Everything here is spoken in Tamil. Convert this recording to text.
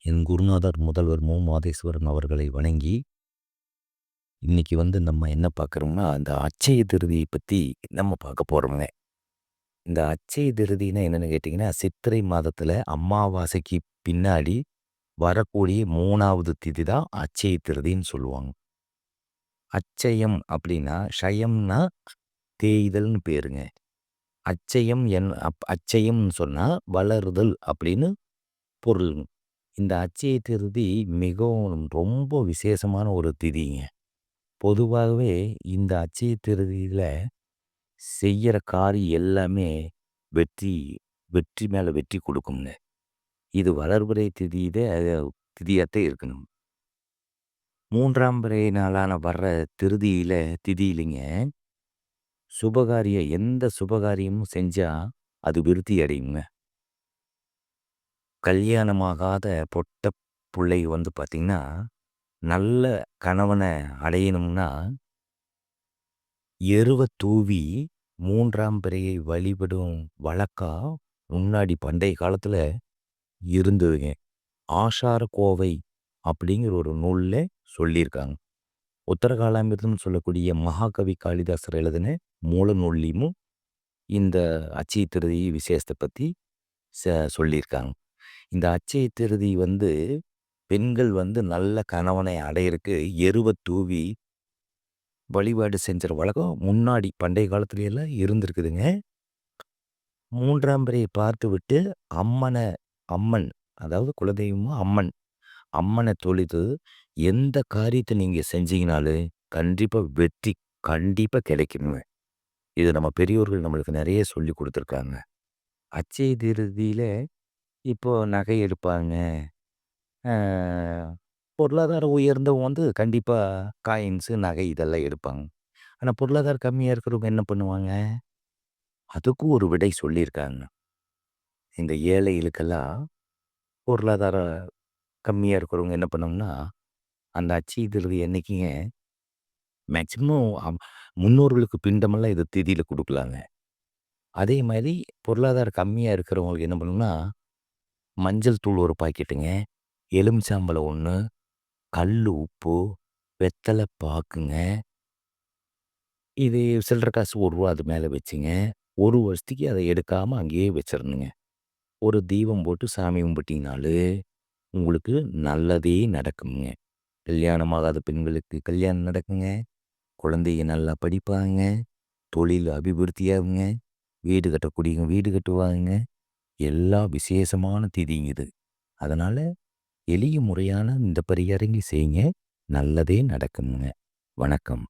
என் குருநாதர் முதல்வர் மாதேஸ்வரன் அவர்களை வணங்கி, இன்னைக்கு நம்ம என்ன பார்க்குறோம்னா, அந்த அட்சய திருதியை பத்தி நம்ம பார்க்க போறோம்ங்க. இந்த அட்சய திருதின்னா என்னன்னு கேட்டீங்கன்னா, சித்திரை மாதத்துல அமாவாசைக்கு பின்னாடி வரக்கூடிய 3வது திதி தான் அட்சய திருதின்னு சொல்லுவாங்க. அட்சயம் அப்படின்னா, ஷயம்னா தேய்தல்னு பேருங்க. அட்சயம் அட்சயம்னு சொன்னா வளருதல் அப்படின்னு பொருளுங்க. இந்த அட்சய திருதி மிகவும் ரொம்ப விசேஷமான ஒரு திதிங்க. பொதுவாகவே இந்த அட்சய திருதியில செய்யற காரியம் எல்லாமே வெற்றி வெற்றி மேல வெற்றி கொடுக்குங்க. இது வளர்பிறை திதியாத்தே இருக்கணும். 3ஆம் பிறை நாளான வர்ற திதியிலங்க எந்த சுபகாரியமும் செஞ்சா அது விருத்தி அடையுங்க. கல்யாணமாகாத பொட்ட புள்ளை பார்த்தீங்கன்னா, நல்ல கணவன அடையணும்னா, எருவ தூவி 3ஆம் பிறையை வழிபடும் வழக்கம் முன்னாடி பண்டைய காலத்துல இருந்ததுங்க. ஆஷார கோவை அப்படிங்கிற ஒரு நூல்ல சொல்லியிருக்காங்க. உத்தரகாலாமிர்தம்னு சொல்லக்கூடிய மகாகவி காளிதாசர் எழுதின மூல நூல்லையும் இந்த அட்சய திருதி விசேஷத்தை பத்தி சொல்லியிருக்காங்க. இந்த அட்சய திருதி பெண்கள் நல்ல கணவனை அடையறக்கு எருவ தூவி வழிபாடு செஞ்சுற வழக்கம் முன்னாடி பண்டைய காலத்துல எல்லாம் இருந்திருக்குதுங்க. 3ஆம் பிறையை பார்த்துவிட்டு அம்மன் அதாவது குலதெய்வமும் அம்மனை தொழுது எந்த காரியத்தை நீங்க செஞ்சீங்கனாலும் கண்டிப்பா வெற்றி கண்டிப்பா கிடைக்குங்க. இது நம்ம பெரியோர்கள் நம்மளுக்கு நிறைய சொல்லி கொடுத்துருக்காங்க. அட்சய திருதியில இப்போ நகை எடுப்பாங்க. பொருளாதாரம் உயர்ந்தவங்க கண்டிப்பா காயின்ஸு, நகை இதெல்லாம் எடுப்பாங்க. ஆனா பொருளாதாரம் கம்மியா இருக்கிறவங்க என்ன பண்ணுவாங்க? அதுக்கும் ஒரு விடை சொல்லியிருக்காங்க. இந்த ஏழைகளுக்கெல்லாம் பொருளாதாரம் கம்மியா இருக்கிறவங்க என்ன பண்ணுவாங்கன்னா, அந்த அட்சய திருதி அன்னைக்குங்க மேக்ஸிமம் முன்னோர்களுக்கு பிண்டமெல்லாம் இது திதியில குடுக்கலாங்க. அதே மாரி பொருளாதாரம் கம்மியா இருக்கிறவங்களுக்கு என்ன பண்ணணும்னா, மஞ்சள் தூள் ஒரு பாக்கெட்டுங்க, எலுமிச்சம்பழம் 1, கல்லு உப்பு, வெத்தல பாக்குங்க. இது சில்லற காசு ரூ. 1 அது மேல வச்சுங்க. 1 வருஷத்துக்கு அத எடுக்காம அங்கேயே வச்சிரணுங்க. ஒரு தீபம் போட்டு சாமி கும்பிட்டீங்கனாலே, உங்களுக்கு நல்லதே நடக்குங்க. கல்யாணம் ஆகாத பெண்களுக்கு கல்யாணம் நடக்குங்க. குழந்தைங்க நல்லா படிப்பாங்க. தொழில் அபிவிருத்தியாகுங்க. வீடு கட்டக்கூடியவங்க வீடு கட்டுவாங்க. எல்லாம் விசேஷமான திதிங்க இது. அதனால எளிய முறையான இந்த பரிகாரங்களை செய்யுங்க. நல்லதே நடக்குங்க. வணக்கம்.